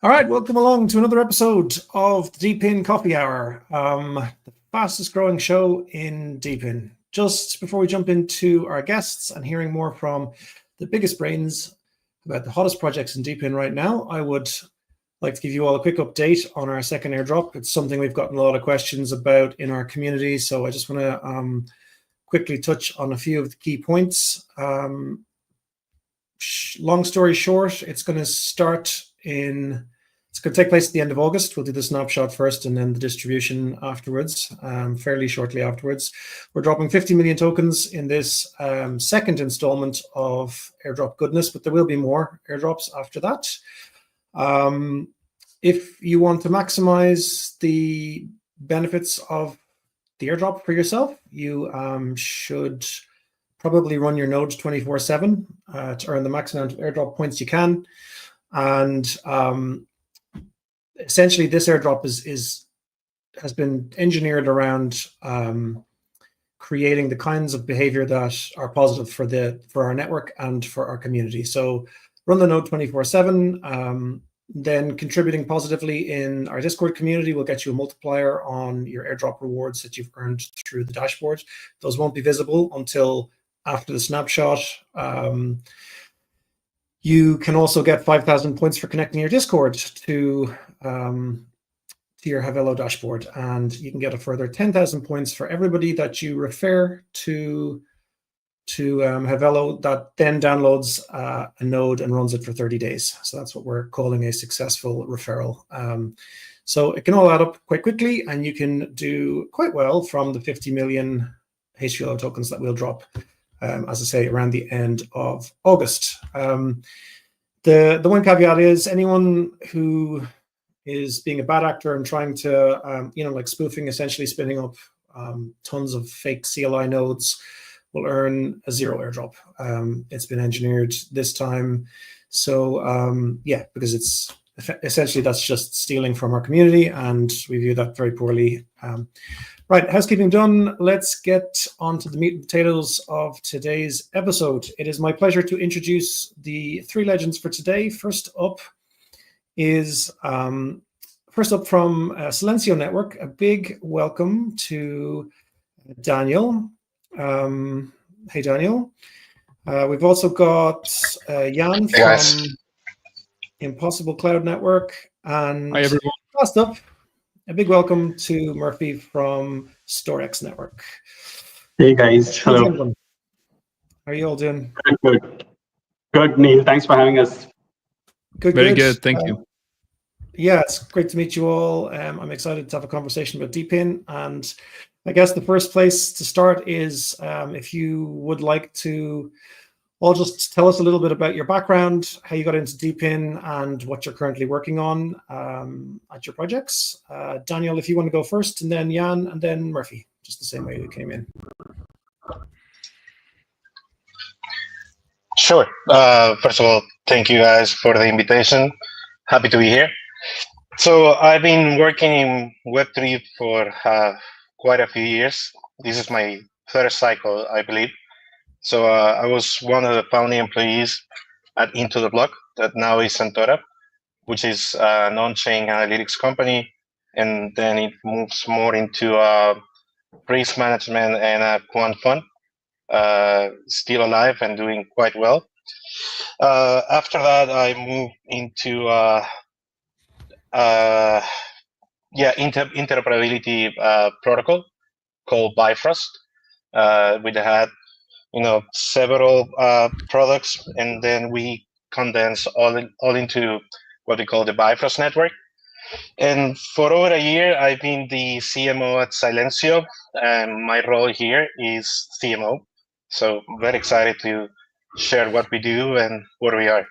All right, welcome along to another episode of the DePIN Coffee Hour, the fastest growing show in DePIN. Just before we jump into our guests and hearing more from the biggest brains about the hottest projects in DePIN right now, I would like to give you all a quick update on our second airdrop. It's something we've gotten a lot of questions about in our community, so I just want to quickly touch on a few of the key points. Long story short, it's going to take place at the end of August. We'll do the snapshot first and then the distribution afterwards, fairly shortly afterwards. We're dropping 50 million tokens in this second installment of airdrop goodness, but there will be more airdrops after that. If you want to maximize the benefits of the airdrop for yourself, you should probably run your node 24/7 to earn the max amount of airdrop points you can. And essentially, this airdrop has been engineered around creating the kinds of behavior that are positive for our network and for our community. So run the node 24/7. Then contributing positively in our Discord community will get you a multiplier on your airdrop rewards that you've earned through the dashboard. Those won't be visible until after the snapshot. You can also get 5,000 points for connecting your Discord to your Havelo dashboard, and you can get a further 10,000 points for everybody that you refer to Havelo that then downloads a node and runs it for 30 days. So that's what we're calling a successful referral. So it can all add up quite quickly, and you can do quite well from the 50 million HVLO tokens that we'll drop, as I say, around the end of August. The one caveat is anyone who is being a bad actor and trying to, like spoofing, essentially spinning up tons of fake CLI nodes, will earn a 0 airdrop. It's been engineered this time. So because it's essentially that's just stealing from our community, and we view that very poorly. Right, housekeeping done. Let's get on to the meat and potatoes of today's episode. It is my pleasure to introduce the 3 legends for today. First up from Silencio Network, a big welcome to Daniel. Hey, Daniel. We've also got Jan from Impossible Cloud Network. And hi, everyone. Last up, a big welcome to Murphy from StoreX Network. Hey guys, hello. How are you all doing? Good, Neil. Thanks for having us. Very good. Thank you. Yeah, it's great to meet you all. I'm excited to have a conversation about DePIN, and I guess the first place to start is if you would like to all just tell us a little bit about your background, how you got into DePIN, and what you're currently working on at your projects. Daniel, if you want to go first, and then Jan, and then Murphy, just the same way we came in. Sure. First of all, thank you guys for the invitation. Happy to be here. So I've been working in Web3 for quite a few years. This is my 3rd cycle, I believe. So I was one of the founding employees at Into the Block that now is Centora, which is an on-chain analytics company. And then it moves more into risk management and a quant fund. Still alive and doing quite well. After that, I moved into interoperability protocol called Bifrost. We had several products, and then we condense all into what we call the Bifrost network. And for over a year, I've been the CMO at Silencio, and my role here is CMO. So very excited to share what we do and where we are.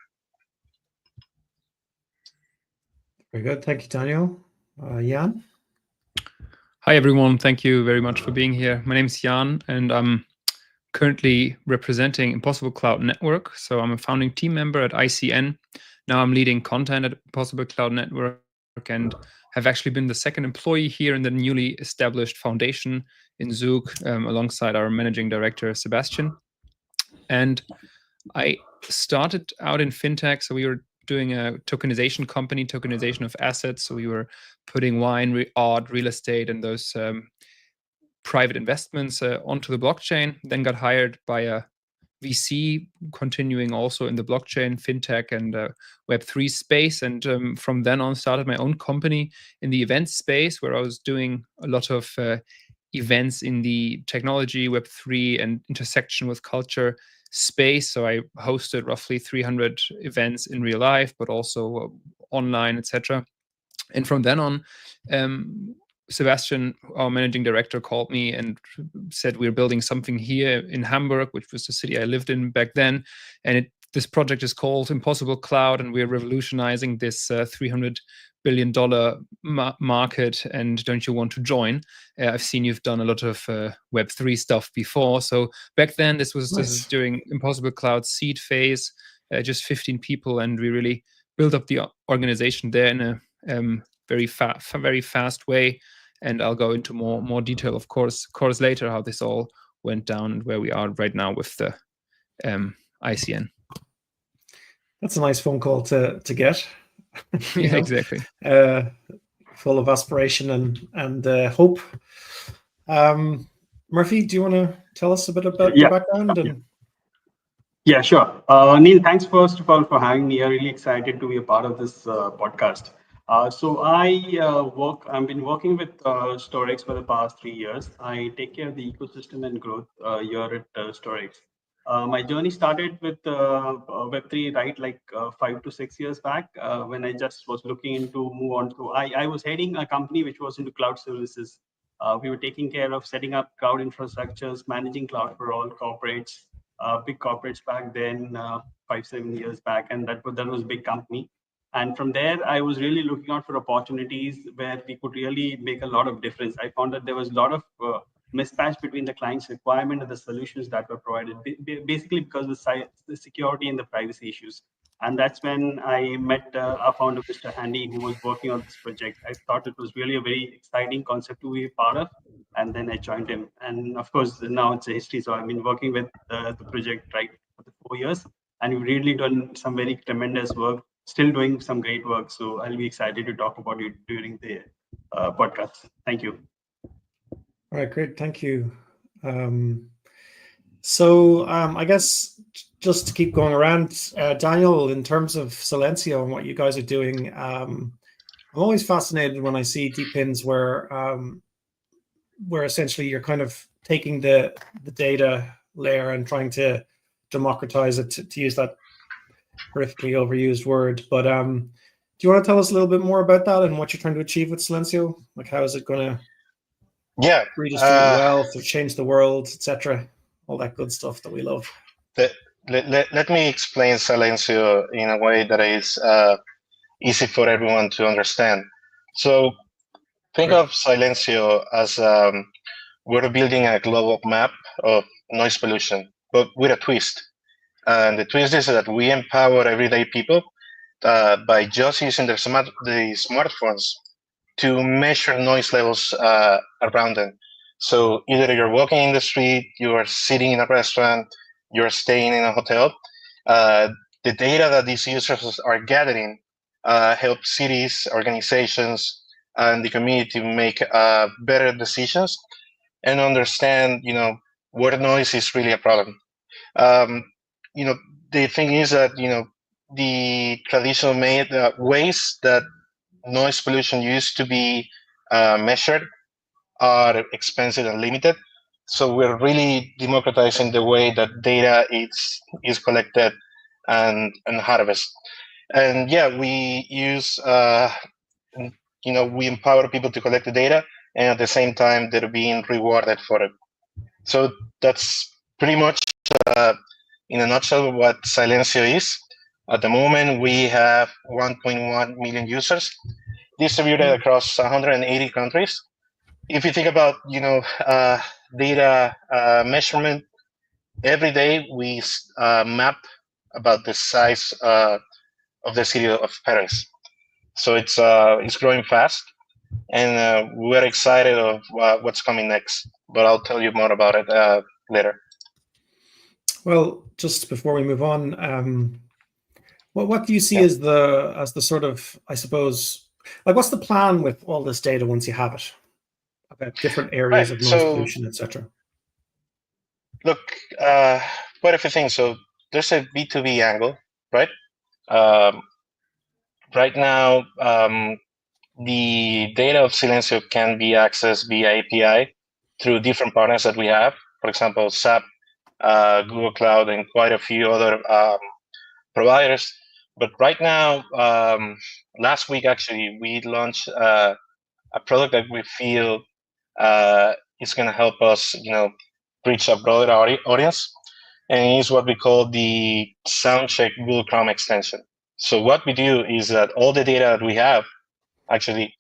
Very good. Thank you, Daniel. Jan? Hi, everyone. Thank you very much for being here. My name is Jan, and I'm currently representing Impossible Cloud Network. So I'm a founding team member at ICN. Now I'm leading content at Impossible Cloud Network and have actually been the second employee here in the newly established foundation in Zug, alongside our managing director, Sebastian. And I started out in fintech. So we were doing a tokenization company, tokenization of assets. So we were putting wine, art, real estate, and those private investments onto the blockchain. Then got hired by a VC, continuing also in the blockchain, fintech, and Web3 space. And from then on, started my own company in the event space, where I was doing a lot of events in the technology, Web3, and intersection with culture space. So I hosted roughly 300 events in real life, but also online, etc. And from then on, Sebastian, our managing director, called me and said we're building something here in Hamburg, which was the city I lived in back then. And this project is called Impossible Cloud, and we're revolutionizing this $300 billion market. And don't you want to join? I've seen you've done a lot of Web3 stuff before. So back then, this is during Impossible Cloud seed phase, just 15 people, and we really built up the organization there in a very fast way. And I'll go into more detail, of course later, how this all went down and where we are right now with the ICN. That's a nice phone call to get. Yeah, know? Exactly. Full of aspiration and hope. Murphy, do you want to tell us a bit about your background? Yeah, sure. Neil, thanks first of all for having me. I'm really excited to be a part of this podcast. So I've been working with Storex for the past 3 years. I take care of the ecosystem and growth here at Storex. My journey started with Web3, right, like 5 to 6 years back, when I just was looking to move on to, I was heading a company which was into cloud services. We were taking care of setting up cloud infrastructures, managing cloud for all corporates, big corporates back then, 5-7 years back, and that was a big company. And from there, I was really looking out for opportunities where we could really make a lot of difference. I found that there was a lot of mismatch between the client's requirement and the solutions that were provided, basically because of the security and the privacy issues. And that's when I met our founder, Mr. Handy, who was working on this project. I thought it was really a very exciting concept to be part of. And then I joined him. And of course, now it's a history. So I've been working with the project for the 4 years. And we've really done some very tremendous work, still doing some great work. So I'll be excited to talk about it during the podcast. Thank you. All right, great. Thank you. So I guess just to keep going around, Daniel, in terms of Silencio and what you guys are doing, I'm always fascinated when I see DePINs where essentially you're kind of taking the data layer and trying to democratize it, to use that horrifically overused word. But do you want to tell us a little bit more about that and what you're trying to achieve with Silencio? Like, how is it going to redistribute wealth or change the world, etc.? All that good stuff that we love. Let me explain Silencio in a way that is easy for everyone to understand. So think of Silencio as we're building a global map of noise pollution, but with a twist. And the twist is that we empower everyday people by just using the smartphones to measure noise levels around them. So either you're walking in the street, you are sitting in a restaurant, you're staying in a hotel, the data that these users are gathering help cities, organizations, and the community make better decisions and understand, where noise is really a problem. The thing is that, the traditional ways that noise pollution used to be measured are expensive and limited. So we're really democratizing the way that data is collected and harvested. And yeah, we use, we empower people to collect the data, and at the same time, they're being rewarded for it. So that's pretty much, in a nutshell, what Silencio is. At the moment, we have 1.1 million users. distributed across 180 countries. If you think about, data measurement, every day we map about the size of the city of Paris. So it's growing fast, and we're excited of what's coming next. But I'll tell you more about it later. Well, just before we move on, what do you see as the sort of, I suppose, like what's the plan with all this data once you have it about different areas of noise pollution, etc.? Look, quite a few things. So there's a B2B angle, right? Right now, the data of Silencio can be accessed via API through different partners that we have. For example, SAP, Google Cloud, and quite a few other providers. But right now, last week actually, we launched a product that we feel is going to help us, reach a broader audience, and it's what we call the Soundcheck Google Chrome extension. So what we do is that all the data that we have, actually,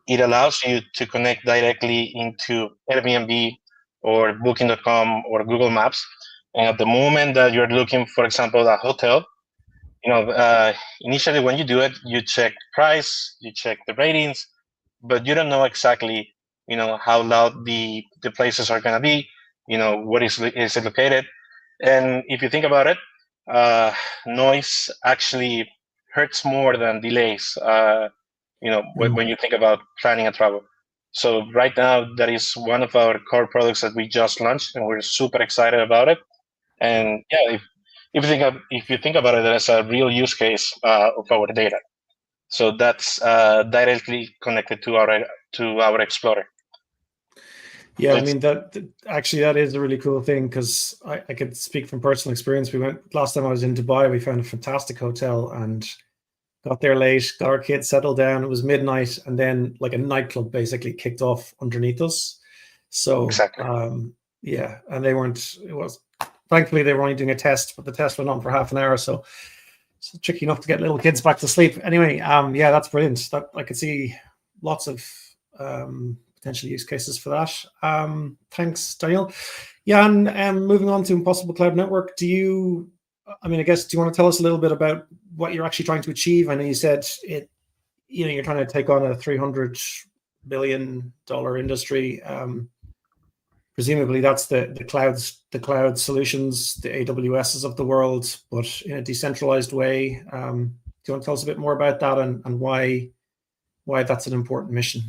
it allows you to connect directly into Airbnb or Booking.com or Google Maps. And at the moment that you're looking, for example, a hotel, initially when you do it, you check price, you check the ratings, but you don't know exactly, how loud the places are going to be, what is it located. And if you think about it, noise actually hurts more than delays, when you think about planning a travel. So right now, that is one of our core products that we just launched, and we're super excited about it. And yeah, if you think about it as a real use case of our data, so that's directly connected to our Explorer. Yeah, I mean that is a really cool thing, because I could speak from personal experience. We went last time I was in Dubai. We found a fantastic hotel and got there late, got our kids settled down. It was midnight, and then like a nightclub basically kicked off underneath us. So exactly. Yeah, and thankfully they were only doing a test, but the test went on for half an hour, so it's tricky enough to get little kids back to sleep. Anyway, yeah, that's brilliant. That I could see lots of potential use cases for that. Thanks, Daniel. Jan, moving on to Impossible Cloud Network, do you want to tell us a little bit about what you're actually trying to achieve? I know you said you're trying to take on a $300 billion industry. Presumably that's the cloud solutions, the AWSs of the world, but in a decentralized way. Do you want to tell us a bit more about that and why that's an important mission?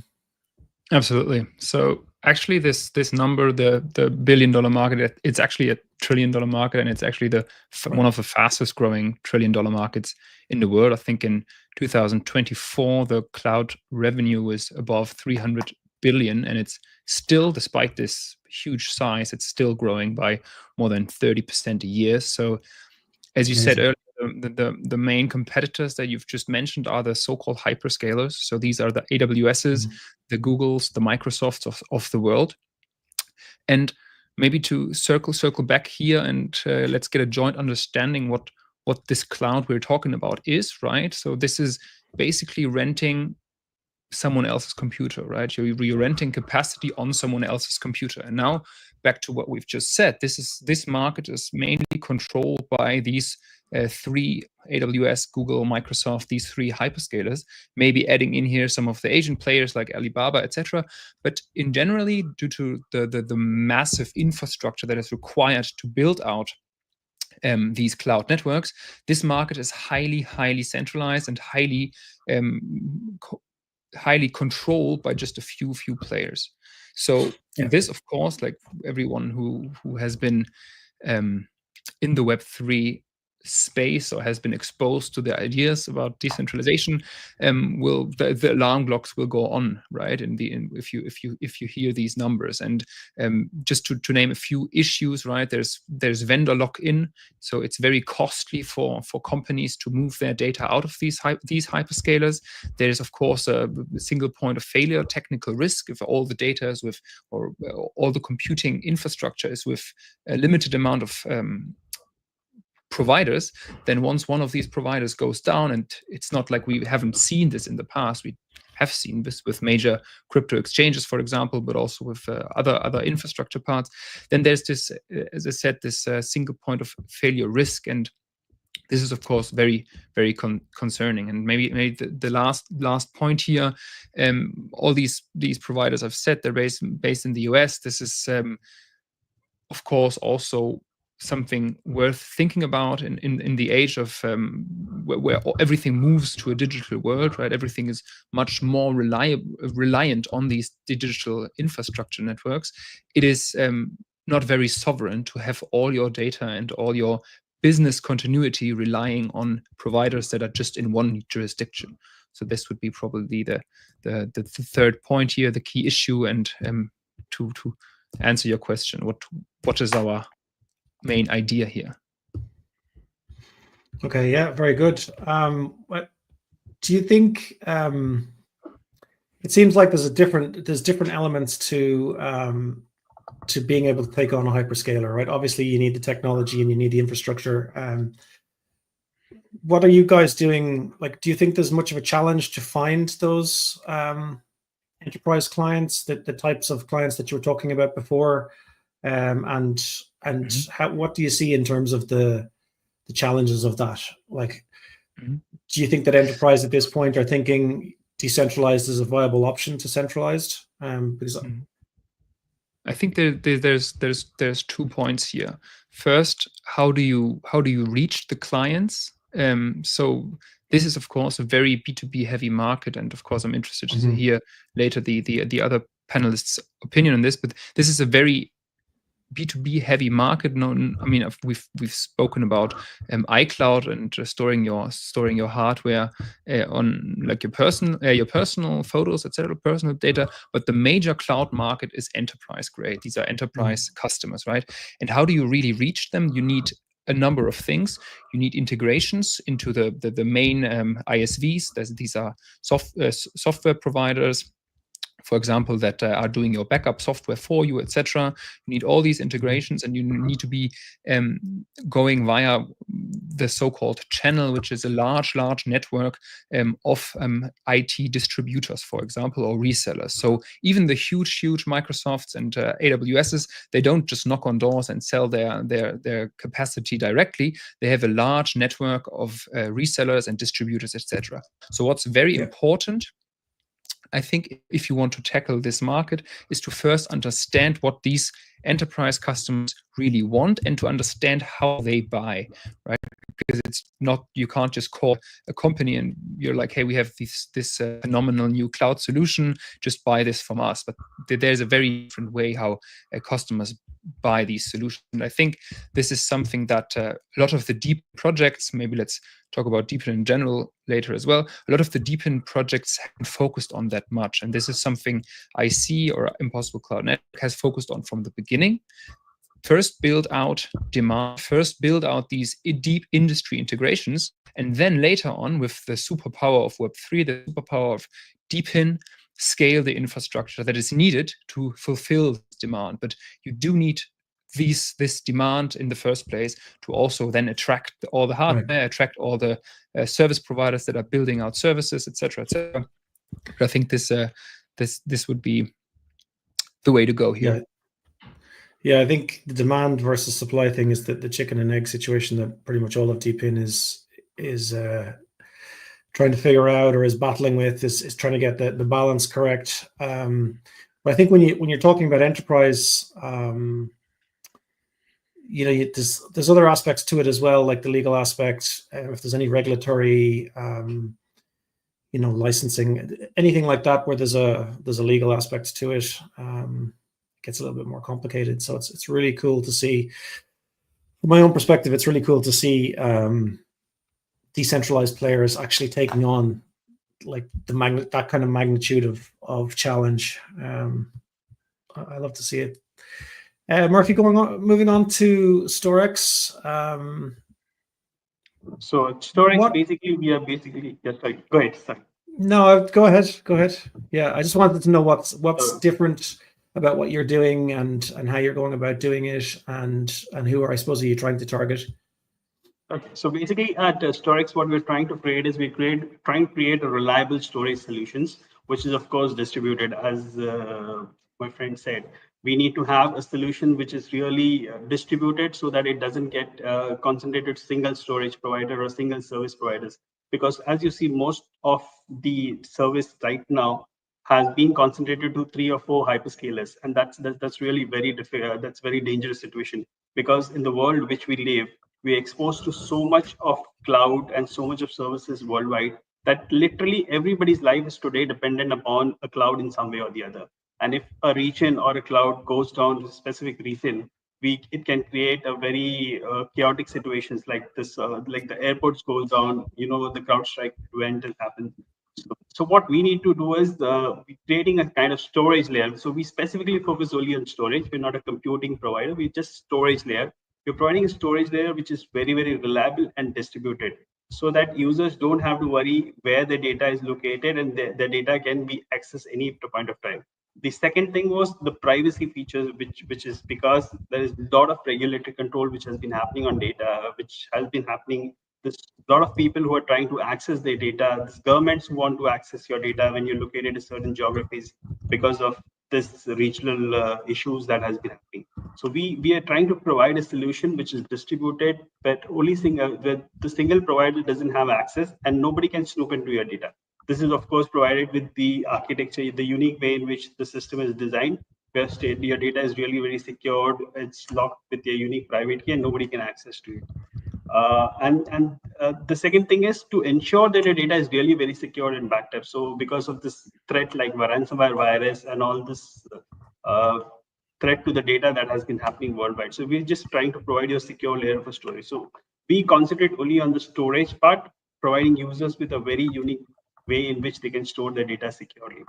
Absolutely. So actually this number, the $1 billion market, it's actually a $1 trillion market, and it's actually one of the fastest growing $1 trillion markets in the world. I think in 2024, the cloud revenue was above 300 billion, and it's still, despite this huge size, it's still growing by more than 30% a year. So as you said earlier, the main competitors that you've just mentioned are the so-called hyperscalers. So these are the AWSs, the Googles, the Microsofts of the world. And maybe to circle back here, and let's get a joint understanding what this cloud we're talking about is, right? So this is basically renting someone else's computer, right? You're renting capacity on someone else's computer. And now back to what we've just said, this market is mainly controlled by these three, AWS, Google, Microsoft, these three hyperscalers, maybe adding in here some of the Asian players like Alibaba, etc. But in generally, due to the massive infrastructure that is required to build out these cloud networks, this market is highly centralized and highly controlled by just a few players. So this, of course, like everyone who has been in the Web3 space or has been exposed to the ideas about decentralization, the alarm clocks will go on, right? If you hear these numbers, and just to name a few issues, right? There's vendor lock-in, so it's very costly for companies to move their data out of these hyperscalers. There's of course a single point of failure, technical risk, if all the data is with, or all the computing infrastructure is with a limited amount of providers, then once one of these providers goes down, and it's not like we haven't seen this in the past, we have seen this with major crypto exchanges, for example, but also with other infrastructure parts, then there's this, as I said, this single point of failure risk. And this is, of course, very, very concerning. And maybe the last point here, all these providers I've said, they're based in the US. This is, of course, also something worth thinking about in the age of where everything moves to a digital world, right? Everything is much more reliant on these digital infrastructure networks. It is not very sovereign to have all your data and all your business continuity relying on providers that are just in one jurisdiction. So this would be probably the third point here, the key issue. And to answer your question, what is our main idea here? Okay, yeah, very good. What do you think? It seems like there's different elements to being able to take on a hyperscaler, right? Obviously, you need the technology and you need the infrastructure. What are you guys doing? Like, do you think there's much of a challenge to find those enterprise clients, the types of clients that you were talking about before? And what do you see in terms of the challenges of that? Like, do you think that enterprise at this point are thinking decentralized is a viable option to centralized? Because I think there's 2 points here. First, how do you reach the clients? So this is, of course, a very B2B heavy market, and of course, I'm interested to hear later the other panelists' opinion on this. But this is a very B2B heavy market. No, I mean, we've spoken about iCloud and storing your hardware on like your personal photos, etc., personal data. But the major cloud market is enterprise grade. These are enterprise customers, right? And how do you really reach them? You need a number of things. You need integrations into the main ISVs. These are software providers, for example, that are doing your backup software for you, etc. You need all these integrations, and you need to be going via the so-called channel, which is a large network of IT distributors, for example, or resellers. So even the huge Microsofts and AWSs, they don't just knock on doors and sell their capacity directly. They have a large network of resellers and distributors, etc. So what's very important, I think, if you want to tackle this market, is to first understand what these enterprise customers really want and to understand how they buy, right? Because it's not, you can't just call a company and you're like, hey, we have this phenomenal new cloud solution, just buy this from us. But there's a very different way how customers buy these solutions. And I think this is something that a lot of the deep projects, maybe let's talk about DePIN in general later as well, a lot of the DePIN projects haven't focused on that much. And this is something IC or Impossible Cloud Network has focused on from the beginning. First, build out demand, first build out these deep industry integrations, and then later on, with the superpower of Web3, the superpower of DePIN, scale the infrastructure that is needed to fulfill this demand. But you do need this demand in the first place to also then attract all the hardware, attract all the service providers that are building out services, etc., etc. But I think this would be the way to go here. Yeah, I think the demand versus supply thing is the chicken and egg situation that pretty much all of DePIN is trying to figure out or is battling with, is trying to get the balance correct. But I think when you're talking about enterprise, there's other aspects to it as well, like the legal aspect. If there's any regulatory, licensing, anything like that, where there's a legal aspect to it. Gets a little bit more complicated. So it's really cool to see, from my own perspective, it's really cool to see decentralized players actually taking on like that kind of magnitude of challenge. I love to see it. Murphy, moving on to Storex. So Storex, we are basically sorry. Go ahead. Sorry. No, go ahead. Yeah, I just wanted to know what's different about what you're doing and how you're going about doing it, and who are you trying to target? Okay, so basically at Storex, what we're trying to create is trying to create a reliable storage solutions, which is of course distributed. As my friend said, we need to have a solution which is really distributed so that it doesn't get concentrated to single storage provider or single service providers. Because as you see, most of the service right now has been concentrated to 3 or 4 hyperscalers, and that's really that's very dangerous situation, because in the world which we live, we're exposed to so much of cloud and so much of services worldwide that literally everybody's life is today dependent upon a cloud in some way or the other. And if a region or a cloud goes down to a specific region, it can create a very chaotic situations like this, like the airports goes down, the CrowdStrike event has happened. So what we need to do is creating a kind of storage layer. So we specifically focus only on storage. We're not a computing provider. We're just storage layer. We're providing a storage layer which is very, very reliable and distributed, so that users don't have to worry where the data is located, and the data can be accessed any point of time. The second thing was the privacy features, which is because there is a lot of regulatory control which has been happening on data, which has been happening. There's a lot of people who are trying to access their data. There's governments who want to access your data when you're located in certain geographies because of this regional issues that has been happening. So we are trying to provide a solution which is distributed, but only the single provider doesn't have access, and nobody can snoop into your data. This is of course provided with the architecture, the unique way in which the system is designed, where your data is really very secured. It's locked with your unique private key, and nobody can access to it. The second thing is to ensure that your data is really very secure and backed up. So because of this threat like ransomware virus and all this threat to the data that has been happening worldwide. So we're just trying to provide you a secure layer for storage. So we concentrate only on the storage part, providing users with a very unique way in which they can store their data securely.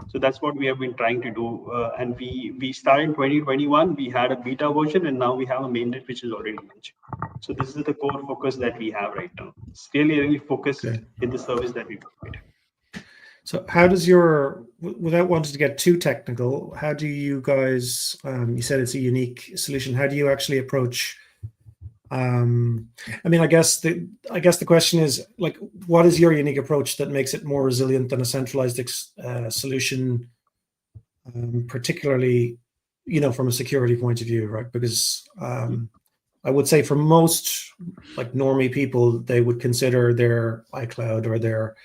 So that's what we have been trying to do. And we started in 2021, we had a beta version, and now we have a mainnet which is already launched. So this is the core focus that we have right now. It's really focused in the service that we provide. So how does without wanting to get too technical, how do you guys, you said it's a unique solution, how do you actually approach, I mean, I guess the question is, like, what is your unique approach that makes it more resilient than a centralized solution, particularly, from a security point of view, right? Because I would say for most like normie people, they would consider their iCloud or their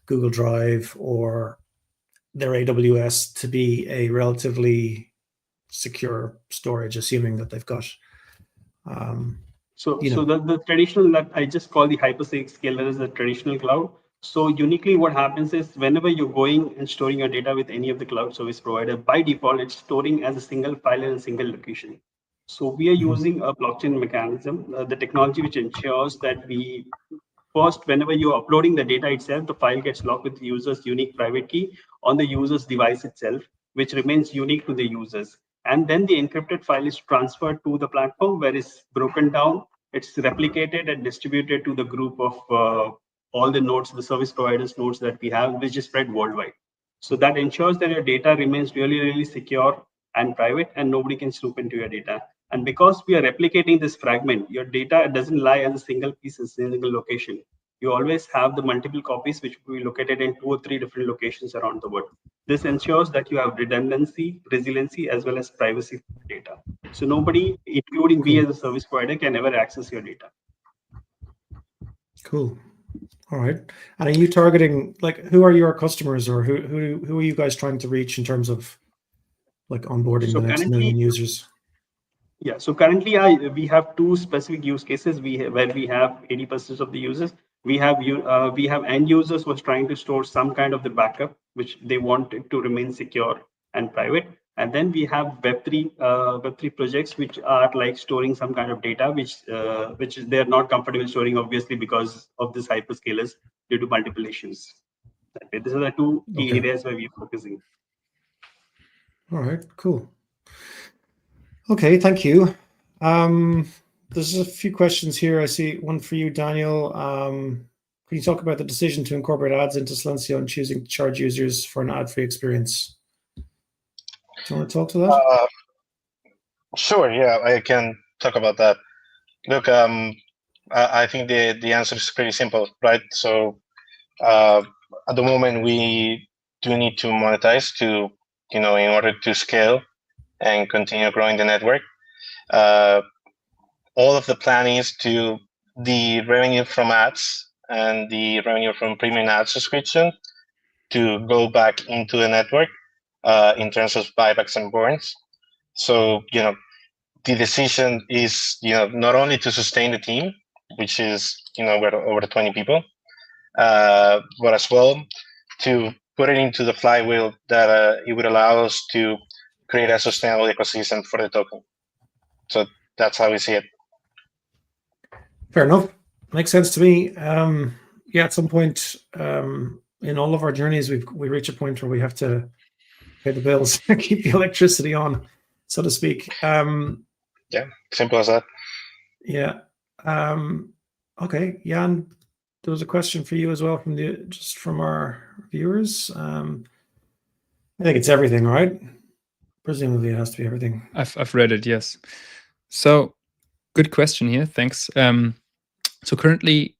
Google Drive or their AWS to be a relatively secure storage, assuming that they've got. So the traditional that I just call the hyperscaler is the traditional cloud. So uniquely, what happens is whenever you're going and storing your data with any of the cloud service provider, by default, it's storing as a single file in a single location. So we are using a blockchain mechanism, the technology which ensures that first, whenever you're uploading the data itself, the file gets locked with the user's unique private key on the user's device itself, which remains unique to the users. And then the encrypted file is transferred to the platform where it's broken down, it's replicated and distributed to the group of all the nodes, the service providers nodes that we have, which is spread worldwide. So that ensures that your data remains really, really secure and private, and nobody can snoop into your data. And because we are replicating this fragment, your data doesn't lie as a single piece, a single location. You always have the multiple copies which will be located in 2 or 3 different locations around the world. This ensures that you have redundancy, resiliency, as well as privacy for the data. So nobody, including me as a service provider, can ever access your data. Cool. All right. And are you targeting, like, who are your customers, or who are you guys trying to reach in terms of like onboarding the next million users? Yeah, so currently we have 2 specific use cases where we have 80% of the users. We have end users who are trying to store some kind of the backup, which they want it to remain secure and private. And then we have Web3 projects which are like storing some kind of data, which they're not comfortable storing, obviously, because of this hyperscalers due to multiple issues. These are the 2 key areas where we're focusing. All right, cool. Okay, thank you. There's a few questions here. I see one for you, Daniel. Can you talk about the decision to incorporate ads into Silencio and choosing to charge users for an ad-free experience? Do you want to talk to that? Sure, yeah, I can talk about that. Look, I think the answer is pretty simple, right? So at the moment, we do need to monetize to, in order to scale and continue growing the network. All of the plan is to the revenue from ads and the revenue from premium ad subscription to go back into the network in terms of buybacks and burns. So, the decision is, not only to sustain the team, which is, we're over 20 people, but as well to put it into the flywheel that it would allow us to create a sustainable ecosystem for the token. So that's how we see it. Fair enough. Makes sense to me. Yeah, at some point in all of our journeys, we reach a point where we have to pay the bills, keep the electricity on, so to speak. Yeah, simple as that. Yeah. Okay, Jan, there was a question for you as well from our viewers. I think it's everything, right? Presumably, it has to be everything. I've read it, yes. So, good question here. Thanks. So currently,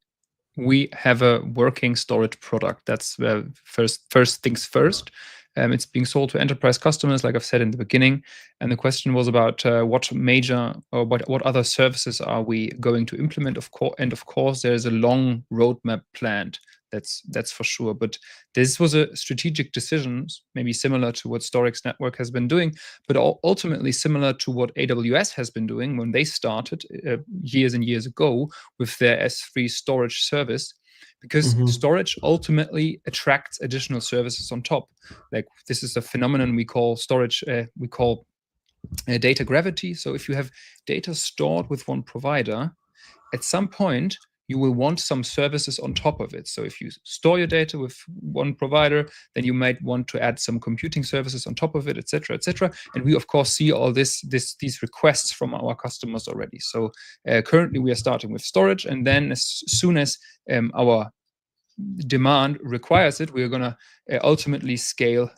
we have a working storage product. That's first things first. It's being sold to enterprise customers, like I've said in the beginning. And the question was about what other services are we going to implement? And of course, there's a long roadmap planned. That's for sure. But this was a strategic decision, maybe similar to what Storix Network has been doing, but ultimately similar to what AWS has been doing when they started years and years ago with their S3 storage service. Because storage ultimately attracts additional services on top. Like, this is a phenomenon we call storage, data gravity. So if you have data stored with one provider, at some point, you will want some services on top of it. So if you store your data with one provider, then you might want to add some computing services on top of it, et cetera, et cetera. And we, of course, see all these requests from our customers already. So currently, we are starting with storage. And then as soon as our demand requires it, we are going to ultimately scale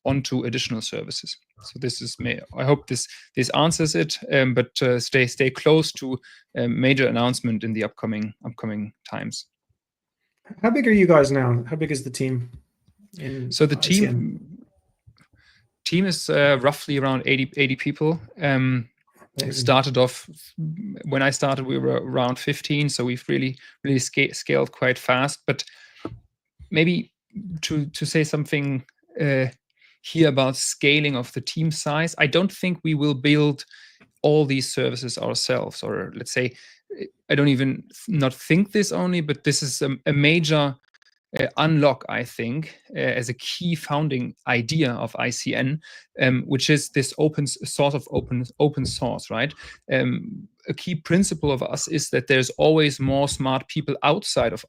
onto additional services. So this is I hope this answers it, but stay close to a major announcement in the upcoming times. How big are you guys now? How big is the team? So the team is roughly around 80 people. Started off, when I started, we were around 15, so we've really scaled quite fast. But maybe to say something here about scaling of the team size, I don't think we will build all these services ourselves, or let's say, I don't even not think this only, but this is a major unlock, I think, as a key founding idea of ICN, which is this open source, right? A key principle of us is that there's always more smart people outside of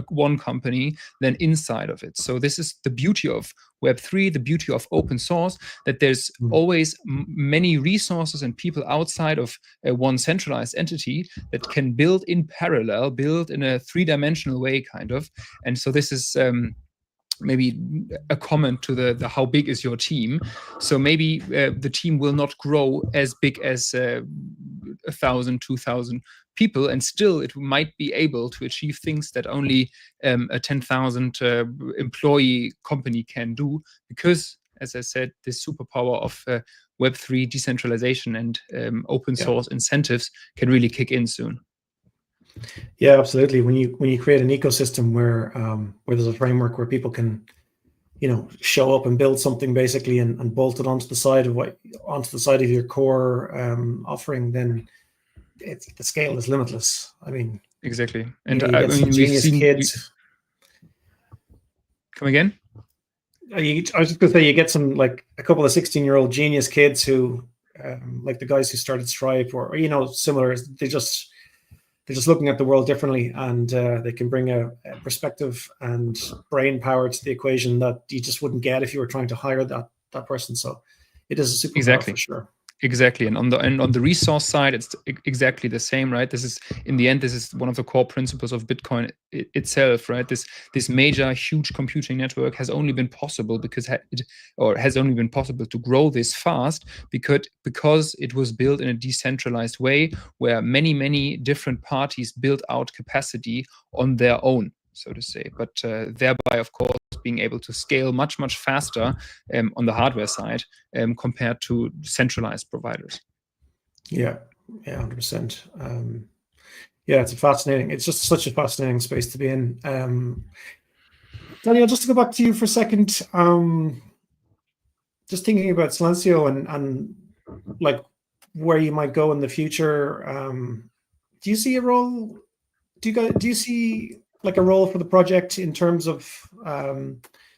one company than inside of it. So this is the beauty of Web3, the beauty of open source, that there's always many resources and people outside of one centralized entity that can build in parallel, build in a three-dimensional way, kind of. And so this is maybe a comment to the how big is your team. So maybe the team will not grow as big as 1,000, 2,000 people, and still it might be able to achieve things that only a 10,000 employee company can do, because, as I said, this superpower of Web3 decentralization and open source incentives can really kick in soon. Yeah, absolutely. When you create an ecosystem where there's a framework where people can, show up and build something basically and bolt it onto the side of your core offering, then the scale is limitless. I mean, exactly. And we've seen kids. Come again? I was just going to say, you get some, like, a couple of 16-year-old genius kids who, like the guys who started Stripe or similar. They're just looking at the world differently, and they can bring a perspective and brain power to the equation that you just wouldn't get if you were trying to hire that person. So it is a superpower for sure. Exactly, and on the resource side, it's exactly the same, right? This is, in the end, this is one of the core principles of Bitcoin itself, right? This major, huge computing network has only been possible has only been possible to grow this fast because it was built in a decentralized way, where many different parties built out capacity on their own, so to say, but thereby, of course, being able to scale much faster on the hardware side compared to centralized providers. Yeah, 100%. Yeah, it's just such a fascinating space to be in. Daniel, just to go back to you for a second, just thinking about Silencio and like where you might go in the future. Do you see a role? Do you see like a role for the project in terms of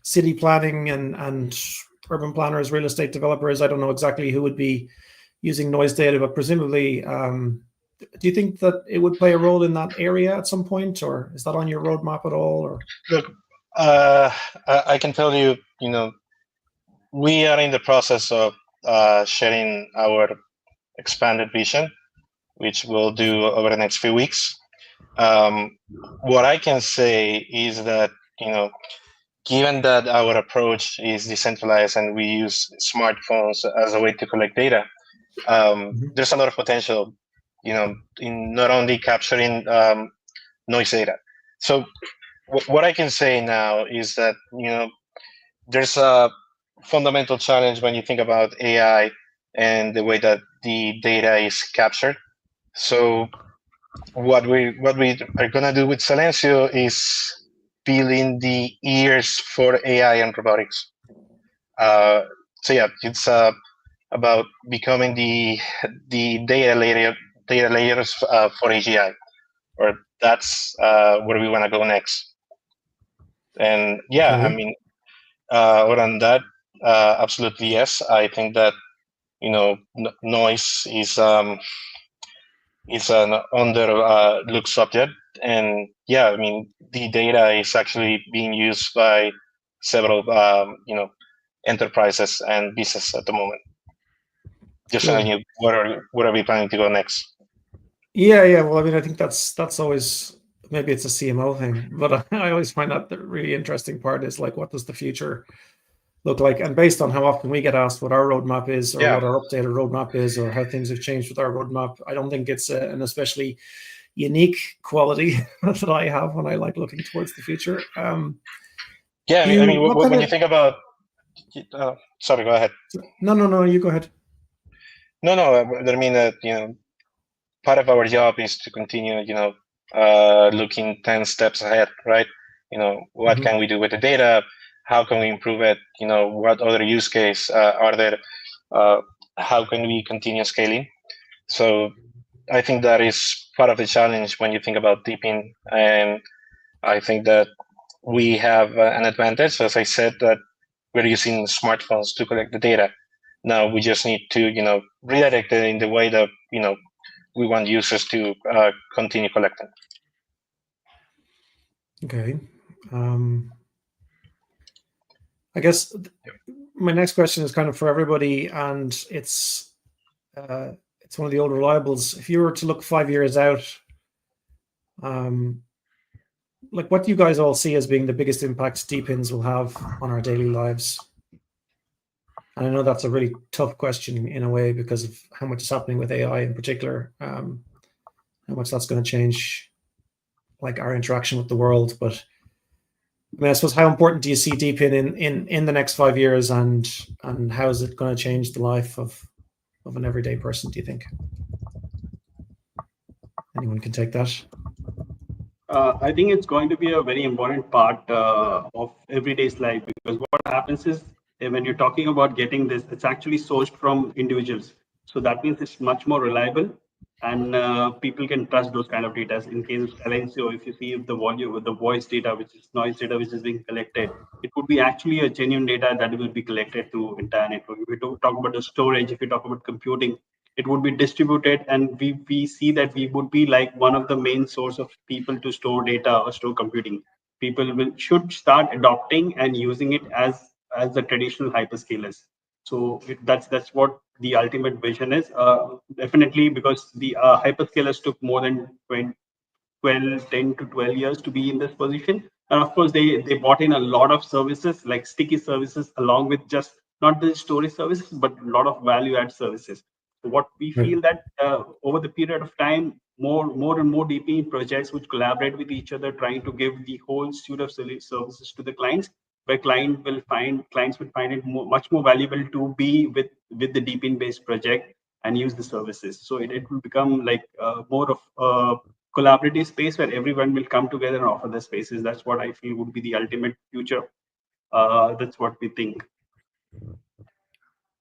city planning and urban planners, real estate developers? I don't know exactly who would be using noise data, but presumably, do you think that it would play a role in that area at some point, or is that on your roadmap at all? Or look, I can tell you, we are in the process of sharing our expanded vision, which we'll do over the next few weeks. What I can say is that, given that our approach is decentralized and we use smartphones as a way to collect data, there's a lot of potential, in not only capturing noise data. So what I can say now is that, there's a fundamental challenge when you think about AI and the way that the data is captured. So what we are going to do with Silencio is building the ears for AI and robotics. So yeah, it's about becoming the data layers for AGI, or that's where we want to go next. And yeah, I mean, other than that, absolutely yes. I think that noise is an underlooked subject, and yeah, I mean, the data is actually being used by several enterprises and business at the moment. Just telling you, where are we planning to go next? Yeah. Well, I mean, I think that's always, maybe it's a CMO thing, but I always find that the really interesting part is like, what does the future look like? And based on how often we get asked what our roadmap is, or what our updated roadmap is, or how things have changed with our roadmap, I don't think it's an especially unique quality that I have when I like looking towards the future. Yeah, I mean, when you think about, sorry, go ahead. No, you go ahead. No, I mean that part of our job is to continue, looking 10 steps ahead, right? What can we do with the data? How can we improve it? What other use case are there? How can we continue scaling? So I think that is part of the challenge when you think about DePIN, and I think that we have an advantage, as I said, that we're using smartphones to collect the data. Now we just need to, redirect it in the way that, we want users to continue collecting. Okay. I guess my next question is kind of for everybody, and it's one of the old reliables. If you were to look 5 years out, like, what do you guys all see as being the biggest impacts DePINs will have on our daily lives? And I know that's a really tough question in a way because of how much is happening with AI in particular, how much that's going to change like our interaction with the world. But I mean, I suppose, how important do you see DePIN in the next 5 years, and how is it going to change the life of an everyday person, do you think? Anyone can take that. I think it's going to be a very important part of everyday's life, because what happens is, when you're talking about getting this, it's actually sourced from individuals. So that means it's much more reliable, and people can trust those kind of data. In case of Silencio, if you see the volume of the voice data, which is noise data, which is being collected, it would be actually a genuine data that will be collected through entire network. If we talk about the storage, if we talk about computing, it would be distributed, and we see that we would be like one of the main source of people to store data or store computing. People should start adopting and using it as the traditional hyperscalers. So that's what the ultimate vision is. Definitely, because the hyperscalers took more than 10 to 12 years to be in this position. And of course, they bought in a lot of services, like sticky services, along with just not the storage services, but a lot of value add services. So what we feel that over the period of time, more and more DePIN projects which collaborate with each other, trying to give the whole suite of services to the clients, where clients will find it much more valuable to be with the DePIN based project and use the services. So it will become like more of a collaborative space where everyone will come together and offer the spaces. That's what I feel would be the ultimate future. That's what we think.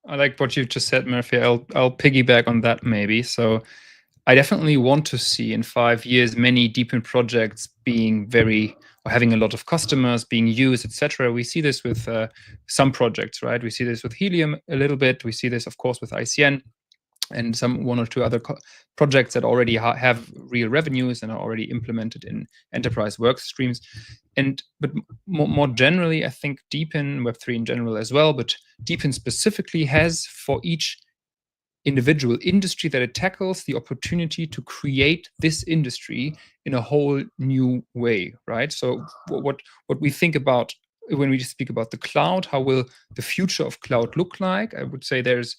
I like what you've just said, Murphy. I'll piggyback on that maybe. So I definitely want to see in 5 years many DePIN projects being or having a lot of customers, being used, etc. We see this with some projects, right? We see this with Helium a little bit. We see this, of course, with ICN and one or two other projects that already have real revenues and are already implemented in enterprise work streams. But more generally, I think DePIN, Web3 in general as well, but DePIN specifically has for each individual industry that it tackles the opportunity to create this industry in a whole new way, right? So what we think about when we speak about the cloud, how will the future of cloud look like? I would say there's,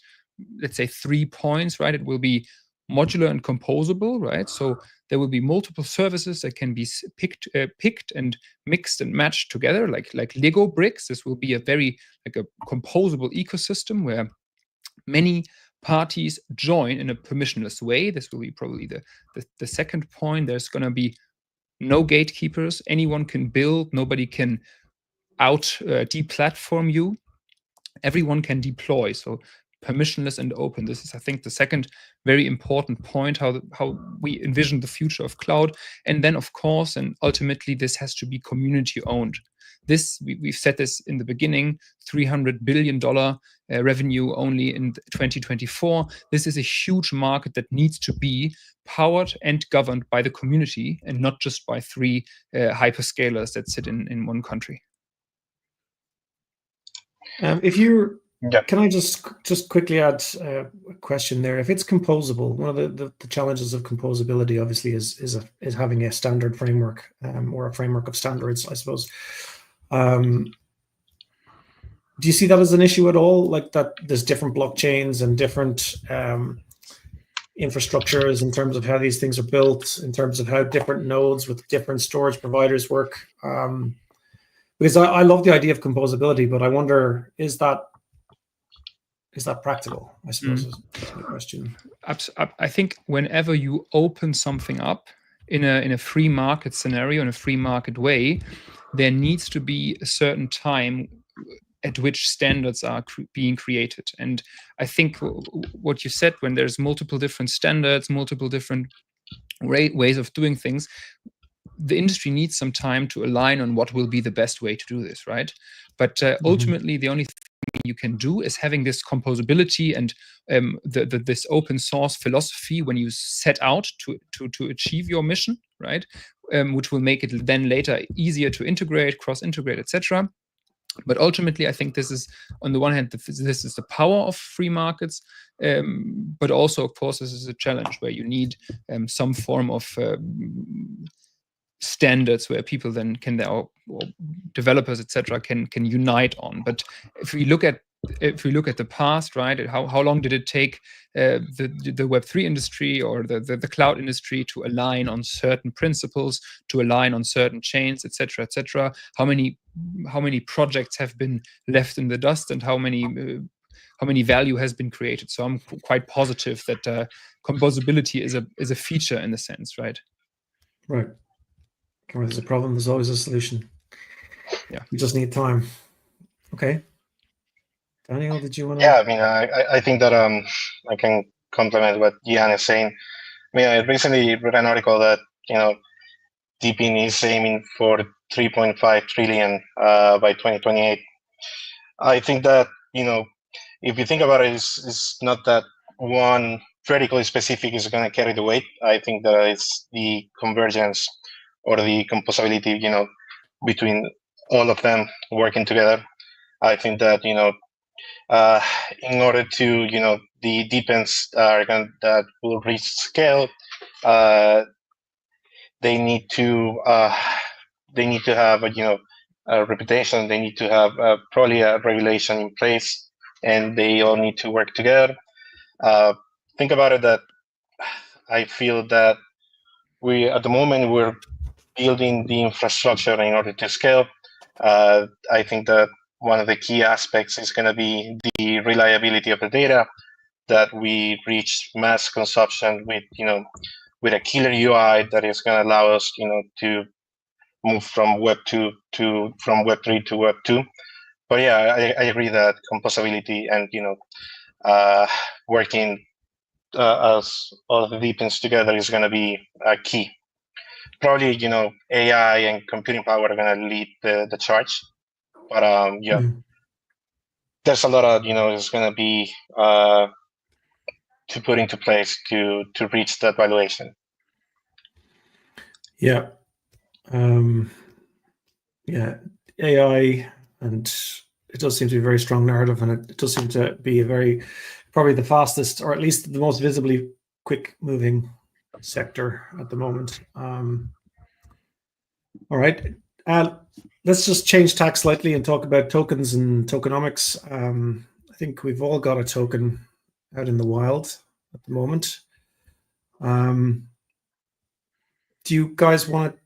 let's say, 3 points, right? It will be modular and composable, right? So there will be multiple services that can be picked and mixed and matched together, like Lego bricks. This will be a very like a composable ecosystem where many parties join in a permissionless way. This will be probably the second point. There's going to be no gatekeepers. Anyone can build. Nobody can deplatform you. Everyone can deploy. So permissionless and open. This is, I think, the second very important point, how we envision the future of cloud. And then, of course, and ultimately, this has to be community owned. This, we've said this in the beginning, $300 billion revenue only in 2024. This is a huge market that needs to be powered and governed by the community and not just by 3 hyperscalers that sit in one country. Can I just quickly add a question there? If it's composable, one of the challenges of composability obviously is having a standard framework or a framework of standards, I suppose. Do you see that as an issue at all? Like that there's different blockchains and different infrastructures in terms of how these things are built, in terms of how different nodes with different storage providers work? Because I love the idea of composability, but I wonder, is that practical? I suppose is the question. I think whenever you open something up in a free market scenario, in a free market way, there needs to be a certain time at which standards are being created. And I think what you said, when there's multiple different standards, multiple different ways of doing things, the industry needs some time to align on what will be the best way to do this, right? But ultimately, the only thing you can do is having this composability and this open source philosophy when you set out to achieve your mission, right? Which will make it then later easier to integrate, cross-integrate, etc. But ultimately, I think this is, on the one hand, this is the power of free markets, but also, of course, this is a challenge where you need some form of standards where people then or developers, etc., can unite on. But if we look at the past, right, how long did it take the Web3 industry or the cloud industry to align on certain principles, to align on certain chains, etc., etc.? How many projects have been left in the dust, and how many value has been created? So I'm quite positive that composability is a feature in the sense, right? Right. Where there's a problem, there's always a solution. Yeah. We just need time. Okay. Daniel, did you want to? Yeah, I mean, I think that I can complement what Jan is saying. I mean, I recently read an article that, DePIN is aiming for 3.5 trillion by 2028. I think that, if you think about it, it's not that one vertically specific is going to carry the weight. I think that it's the convergence or the composability, between all of them working together. I think that, in order to, the DePINs that will reach scale, they need to have a reputation. They need to have probably a regulation in place, and they all need to work together. Think about it that I feel that at the moment we're building the infrastructure in order to scale. I think that one of the key aspects is going to be the reliability of the data, that we reach mass consumption with a killer UI that is going to allow us, to move from Web 2 from Web 3 to Web 2. But yeah, I agree that composability and working as all of the DePINs together is going to be key. Probably, AI and computing power are going to lead the charge. But yeah, there's a lot of is going to be to put into place to reach that valuation. Yeah. Yeah, AI, and it does seem to be a very strong narrative, and it does seem to be probably the fastest, or at least the most visibly quick moving sector at the moment. All right, let's just change tack slightly and talk about tokens and tokenomics. I think we've all got a token out in the wild at the moment. Do you guys want to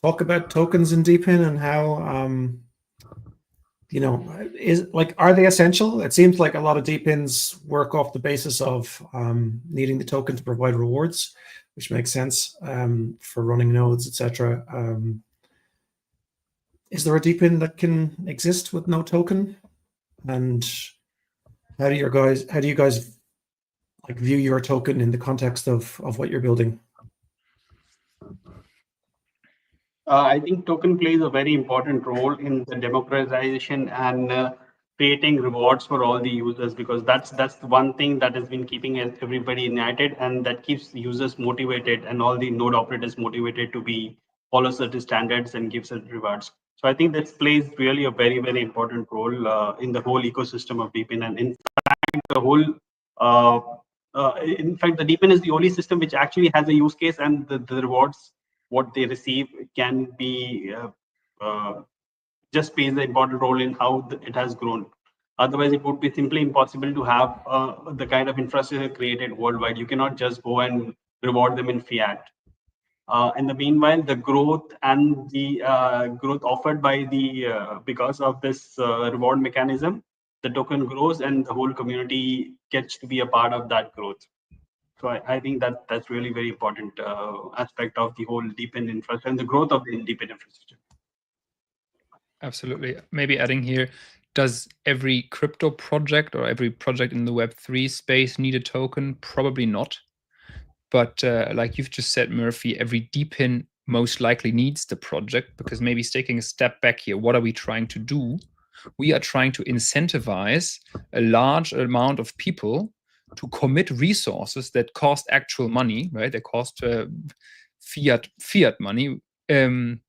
talk about tokens in DePIN and how, are they essential? It seems like a lot of DePINs work off the basis of needing the token to provide rewards, which makes sense for running nodes, etc. Is there a DePIN that can exist with no token? And how do you guys view your token in the context of what you're building? I think token plays a very important role in the democratization and creating rewards for all the users, because that's the one thing that has been keeping everybody united, and that keeps users motivated and all the node operators motivated to follow certain standards and give certain rewards. So I think this plays really a very, very important role in the whole ecosystem of DePIN, and in fact the DePIN is the only system which actually has a use case, and the rewards what they receive can be just plays an important role in how it has grown. Otherwise, it would be simply impossible to have the kind of infrastructure created worldwide. You cannot just go and reward them in fiat. In the meanwhile, the growth and the growth offered by because of this reward mechanism, the token grows and the whole community gets to be a part of that growth. So I think that's really very important aspect of the whole DePIN infrastructure and the growth of the DePIN infrastructure. Absolutely. Maybe adding here, does every crypto project or every project in the Web3 space need a token? Probably not. But like you've just said, Murphy, every DePIN most likely needs the project, because maybe taking a step back here, what are we trying to do? We are trying to incentivize a large amount of people to commit resources that cost actual money, right? They cost fiat money to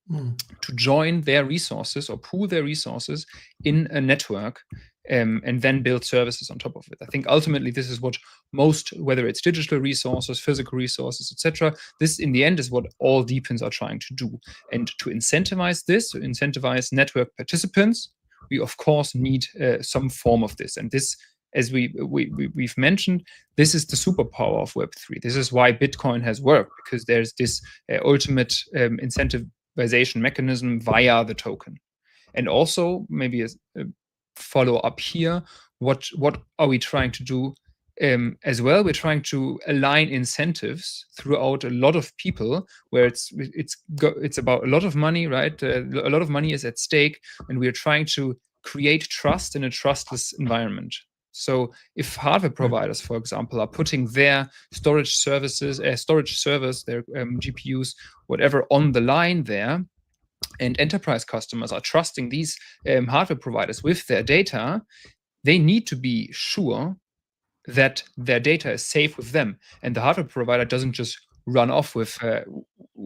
join their resources or pool their resources in a network and then build services on top of it. I think ultimately this is what most, whether it's digital resources, physical resources, etc., this in the end is what all DePINs are trying to do. And to incentivize this, to incentivize network participants, we of course need some form of this. And this, as we've mentioned, this is the superpower of Web3. This is why Bitcoin has worked, because there's this ultimate incentivization mechanism via the token. And also, maybe a follow up here, what are we trying to do as well? We're trying to align incentives throughout a lot of people, where it's about a lot of money, right? A lot of money is at stake, and we're trying to create trust in a trustless environment. So if hardware providers, for example, are putting their storage servers, their GPUs, whatever, on the line there, and enterprise customers are trusting these hardware providers with their data, they need to be sure that their data is safe with them, and the hardware provider doesn't just run off with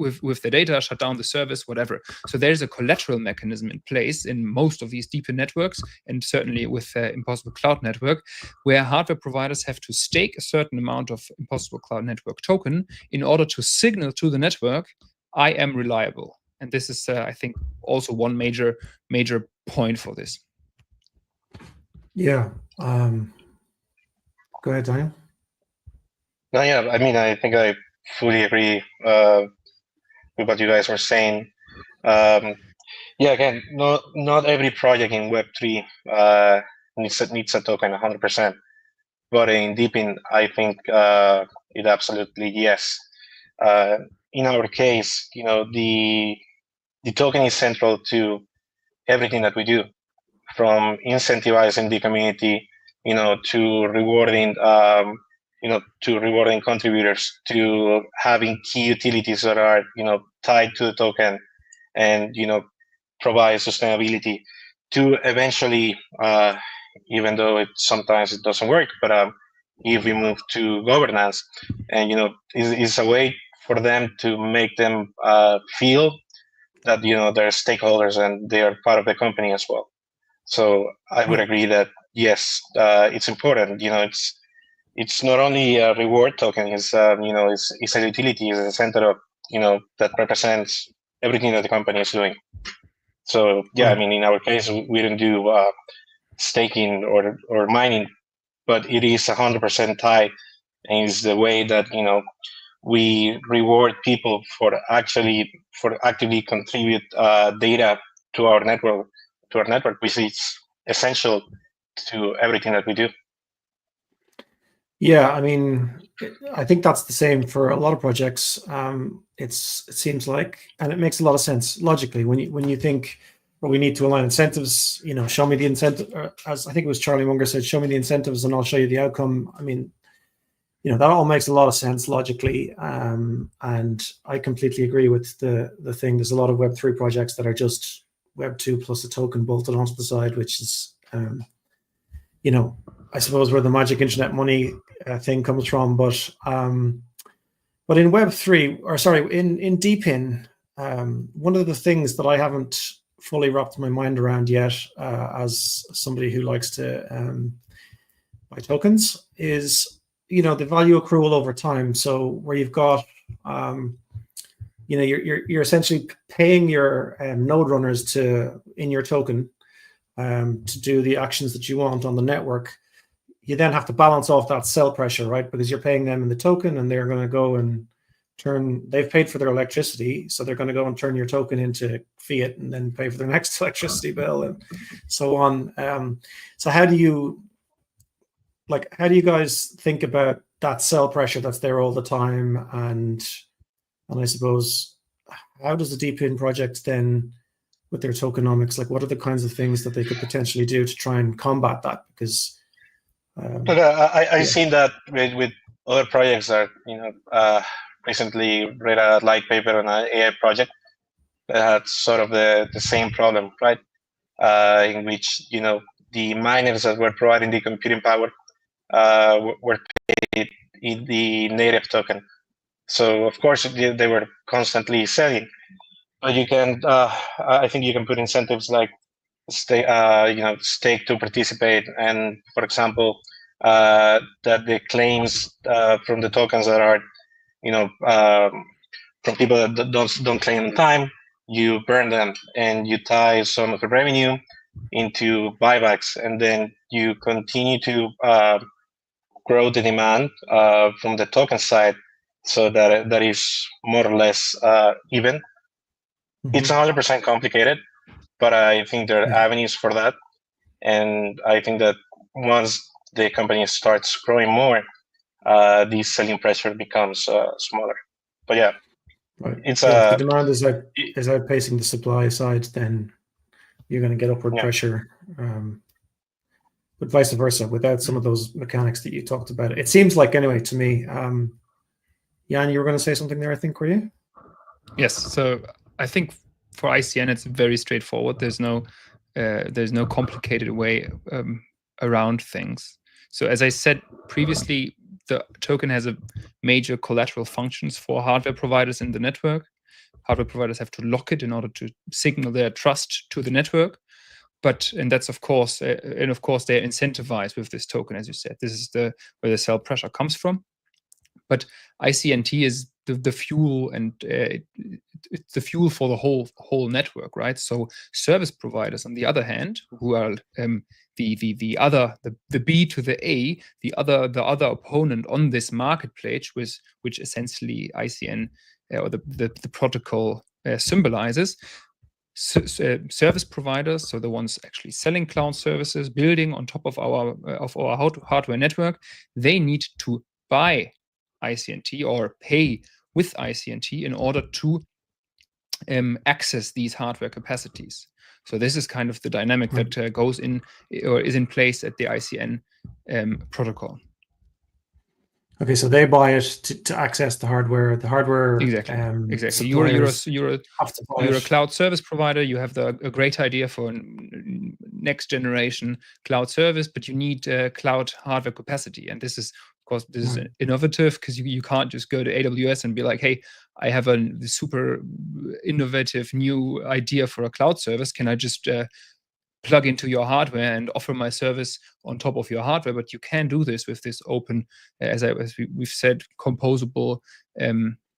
with the data, shut down the service, whatever. So there's a collateral mechanism in place in most of these DePIN networks, and certainly with Impossible Cloud Network, where hardware providers have to stake a certain amount of Impossible Cloud Network token in order to signal to the network, I am reliable. And this is, I think, also one major point for this. Yeah. Go ahead, Daniel. No, yeah, I mean, I think I fully agree with what you guys were saying. Yeah, again, not every project in Web3 needs a token 100%, but in DePIN, I think it absolutely yes. In our case, the token is central to everything that we do, from incentivizing the community, to rewarding, to rewarding contributors, to having key utilities that are, tied to the token, and provide sustainability, to eventually, even though sometimes it doesn't work, but if we move to governance, and is a way for them to make them feel that they're stakeholders and they are part of the company as well. So I would agree that yes, it's important. It's not only a reward token. It's it's a utility. It's a center of that represents everything that the company is doing. So yeah, I mean, in our case, we don't do staking or mining, but it is 100% tied, and it's the way that we reward people for actively contribute data to our network, which is essential to everything that we do. Yeah, I mean, I think that's the same for a lot of projects. It seems like, and it makes a lot of sense logically when you think, well, we need to align incentives. Show me the incentive, as I think it was Charlie Munger said, show me the incentives and I'll show you the outcome. I mean, that all makes a lot of sense logically, and I completely agree with the thing. There's a lot of Web3 projects that are just Web2 plus a token bolted onto the side, which is, I suppose where the magic internet money thing comes from. But in Web3, or sorry, in DePIN, one of the things that I haven't fully wrapped my mind around yet, as somebody who likes to buy tokens, is the value accrual over time. So where you've got you're essentially paying your node runners in your token to do the actions that you want on the network. You then have to balance off that sell pressure, right? Because you're paying them in the token, and they're going to go and they've paid for their electricity, so they're going to go and turn your token into fiat and then pay for their next electricity bill and so on. So how do you guys think about that sell pressure that's there all the time? And I suppose, how does the DePIN project then, with their tokenomics, what are the kinds of things that they could potentially do to try and combat that? Because I've seen that with other projects that recently read a light paper on an AI project that had sort of the same problem, right? In which the miners that were providing the computing power were paid in the native token. So of course they were constantly selling, but you can I think you can put incentives like stake to participate, and for example that the claims from the tokens that are from people that don't claim in time, you burn them and you tie some of the revenue into buybacks, and then you continue to grow the demand from the token side, so that is more or less even. Mm-hmm. It's 100% complicated, but I think there are avenues for that, and I think that once the company starts growing more, the selling pressure becomes smaller. But yeah, right. It's if the demand is outpacing the supply side, then you're going to get upward pressure. But vice versa, without some of those mechanics that you talked about. It seems like, anyway, to me. Jan, you were going to say something there, I think, were you? Yes. So I think for ICN, it's very straightforward. There's no complicated way around things. So as I said previously, the token has a major collateral functions for hardware providers in the network. hardware providers have to lock it in order to signal their trust to the network. And that's of course, they're incentivized with this token, as you said. This is where the sell pressure comes from. But ICNT is the fuel, and it's the fuel for the whole network, right? So service providers, on the other hand, who are the B to the A, the other opponent on this marketplace, which essentially ICN or the protocol symbolizes. Service providers, so the ones actually selling cloud services, building on top of our hardware network, they need to buy ICNT or pay with ICNT in order to access these hardware capacities. So this is kind of the dynamic that goes in or is in place at the ICN protocol. Okay, so they buy it to access the hardware. The hardware exactly. You're a cloud service provider. You have a great idea for next generation cloud service, but you need cloud hardware capacity. And this is, of course, is innovative, because you can't just go to AWS and be like, hey, I have a super innovative new idea for a cloud service. Can I just plug into your hardware and offer my service on top of your hardware? But you can do this with this open, as we've said, composable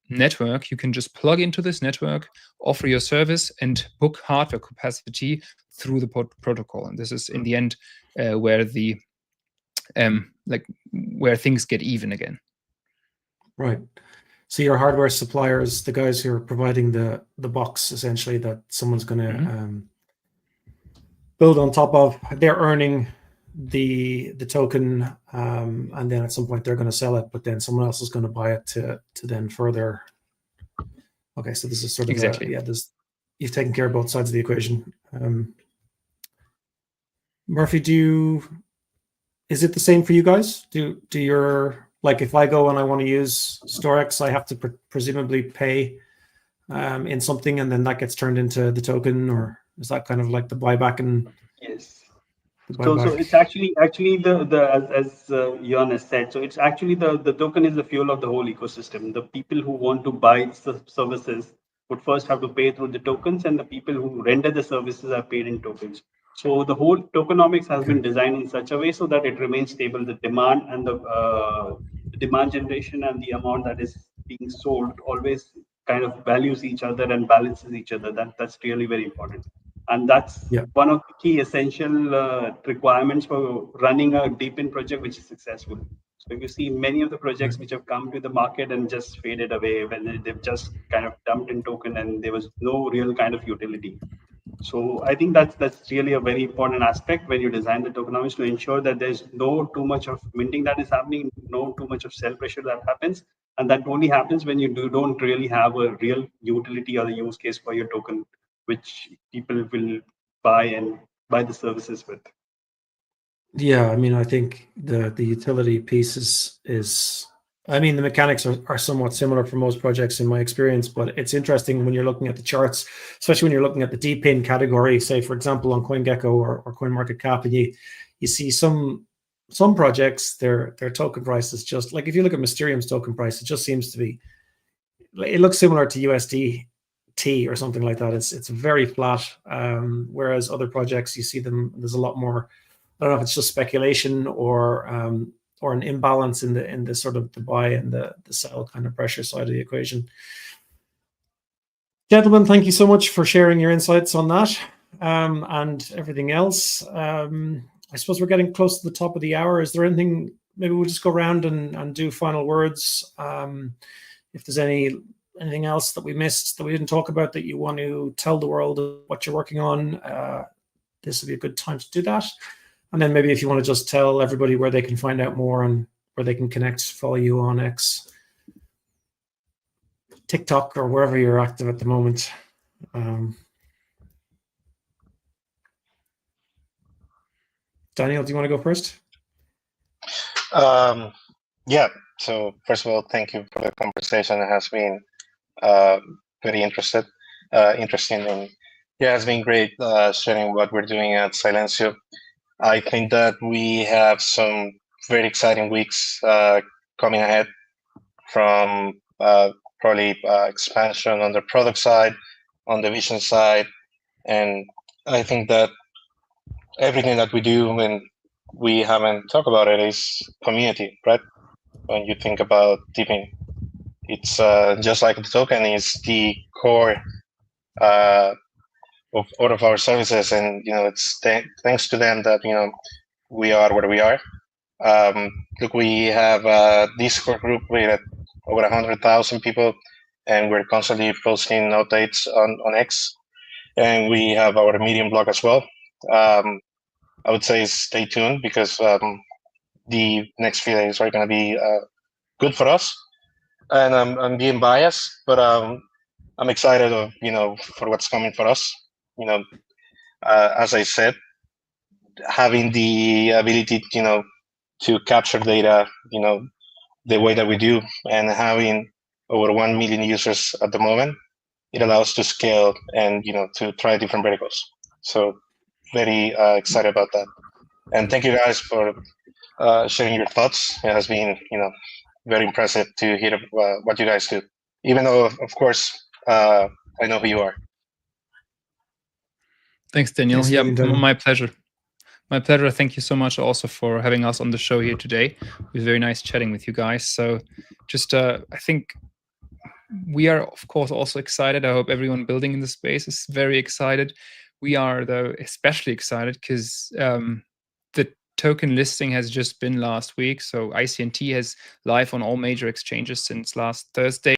network. You can just plug into this network, offer your service, and book hardware capacity through the protocol. And this is in the end where the where things get even again. Right. So your hardware suppliers, the guys who are providing the box, essentially, that someone's going to build on top of, they're earning the token, and then at some point they're going to sell it, but then someone else is going to buy it to then further. Okay, so this is sort of exactly. You've taken care of both sides of the equation. Murphy, is it the same for you guys? Do your, like, if I go and I want to use Storex, I have to presumably pay in something, and then that gets turned into the token, or is that kind of like the buyback? And yes. So it's actually as Jan has said. So it's actually the token is the fuel of the whole ecosystem. The people who want to buy services would first have to pay through the tokens, and the people who render the services are paid in tokens. So the whole tokenomics has been designed in such a way so that it remains stable. The demand and the demand generation and the amount that is being sold always kind of values each other and balances each other. That's really very important. And that's one of the key essential requirements for running a DePIN project which is successful. So you see many of the projects which have come to the market and just faded away when they've just kind of dumped in token and there was no real kind of utility. So I think that's really a very important aspect when you design the tokenomics, to ensure that there's no too much of minting that is happening, no too much of sell pressure that happens. And that only happens when you don't really have a real utility or the use case for your token, which people will buy the services with. Yeah, I mean, I think the utility piece is I mean, the mechanics are somewhat similar for most projects in my experience, but it's interesting when you're looking at the charts, especially when you're looking at the DePIN category, say, for example, on CoinGecko or CoinMarketCap, and you see some projects, their token price is just, like, if you look at Mysterium's token price, it just seems to be, it looks similar to USDT or something like that. It's very flat, whereas other projects, you see them, there's a lot more, I don't know if it's just speculation or an imbalance in the sort of the buy and the sell kind of pressure side of the equation. Gentlemen, thank you so much for sharing your insights on that and everything else. I suppose we're getting close to the top of the hour. Is there anything, maybe we'll just go around and do final words. If there's anything else that we missed, that we didn't talk about, that you want to tell the world what you're working on, this would be a good time to do that. And then maybe if you want to just tell everybody where they can find out more and where they can connect, follow you on X, TikTok, or wherever you're active at the moment. Daniel, do you want to go first? Yeah. So first of all, thank you for the conversation. It has been very interesting, and yeah, it's been great sharing what we're doing at Silencio. I think that we have some very exciting weeks coming ahead from probably expansion on the product side, on the vision side, and I think that everything that we do and we haven't talked about it is community, right? When you think about DePIN, it's just like the token is the core of all of our services, and it's thanks to them that we are where we are. Look, we have a Discord group with over 100,000 people, and we're constantly posting updates on X, and we have our Medium blog as well. I would say stay tuned because the next few days are going to be good for us, and I'm being biased, but I'm excited of for what's coming for us. As I said, having the ability to capture data the way that we do, and having over 1 million users at the moment, it allows to scale and to try different verticals. So very excited about that, and thank you guys for sharing your thoughts. It has been very impressive to hear what you guys do, even though of course I know who you are. Thanks, Daniel. Thanks, Yeah, Daniel. my pleasure. My pleasure. Thank you so much also for having us on the show here today. It was very nice chatting with you guys. So just I think we are, of course, also excited. I hope everyone building in the space is very excited. We are, though, especially excited because the token listing has just been last week. So ICNT has live on all major exchanges since last Thursday.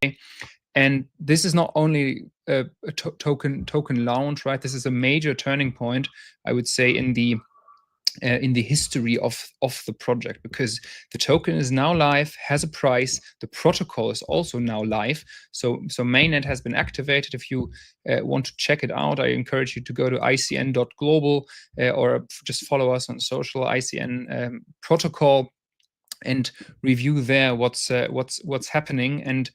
And this is not only a token launch, right? This is a major turning point, I would say, in the history of the project, because the token is now live, has a price. The protocol is also now live. So mainnet has been activated. If you want to check it out, I encourage you to go to icn.global or just follow us on social ICN protocol and review there what's happening, and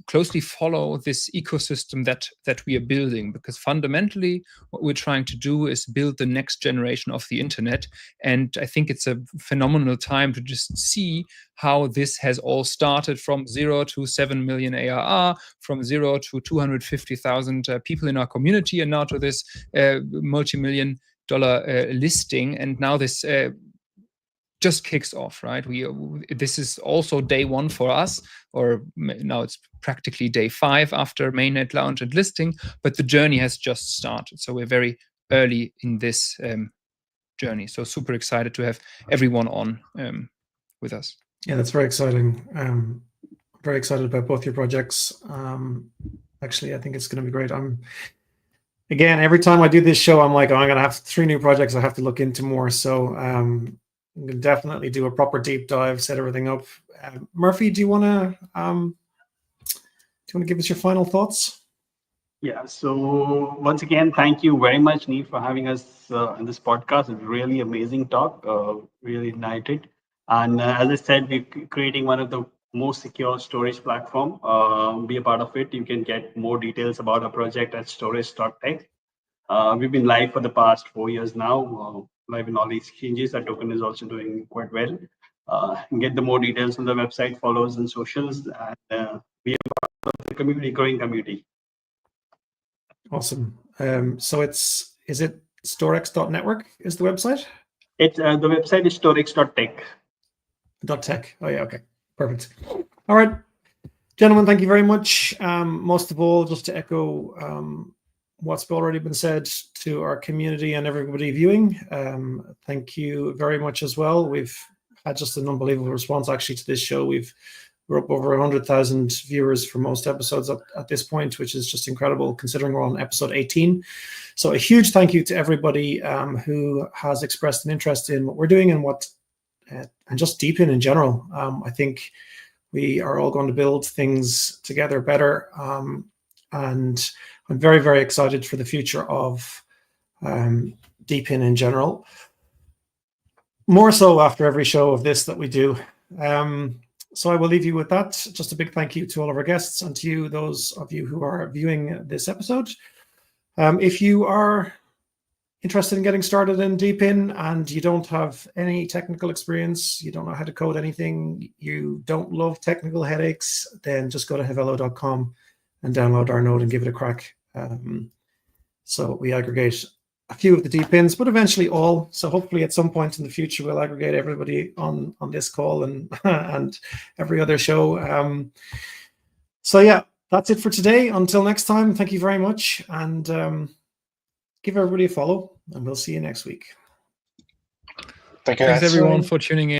closely follow this ecosystem that we are building, because fundamentally what we're trying to do is build the next generation of the internet. And I think it's a phenomenal time to just see how this has all started from 0 to 7 million ARR, from 0 to 250,000 people in our community, and now to this multi-million dollar listing. And now this just kicks off, right? This is also day one for us, or now it's practically day 5 after mainnet launch and listing, but the journey has just started. So we're very early in this journey. So super excited to have everyone on with us. Yeah, that's very exciting. Very excited about both your projects. Actually, I think it's going to be great. Again, every time I do this show, I'm like, oh, I'm going to have 3 new projects I have to look into more. So I'm going to definitely do a proper deep dive, set everything up. Murphy, do you want to give us your final thoughts? Yeah. So once again, thank you very much, Neil, for having us in this podcast. It's really amazing talk, really ignited. And as I said, we're creating one of the most secure storage platform. Be a part of it. You can get more details about our project at storage.tech. We've been live for the past 4 years now, live in all these exchanges. Our token is also doing quite well. Get the more details on the website, follow us on socials, and be a part of the community, growing community. Awesome. So is it storex.network is the website? It's the website is storage.tech. .tech. Oh yeah, okay, perfect. All right, gentlemen, thank you very much. Most of all, just to echo what's already been said to our community and everybody viewing, thank you very much as well. We've had just an unbelievable response actually to this show. We're up over 100,000 viewers for most episodes at this point, which is just incredible considering we're on episode 18. So a huge thank you to everybody who has expressed an interest in what we're doing and and just DePIN in general. I think we are all going to build things together better. And I'm very, very excited for the future of DePIN in general. More so after every show of this that we do. So I will leave you with that. Just a big thank you to all of our guests and to you, those of you who are viewing this episode. If you are interested in getting started in DePIN and you don't have any technical experience, you don't know how to code anything, you don't love technical headaches, then just go to havelo.com and download our node and give it a crack. So we aggregate a few of the DePINs, but eventually all. So hopefully at some point in the future, we'll aggregate everybody on this call and and every other show. So yeah, that's it for today. Until next time, thank you very much. And give everybody a follow, and we'll see you next week. Thank you, Thanks guys. everyone for tuning in.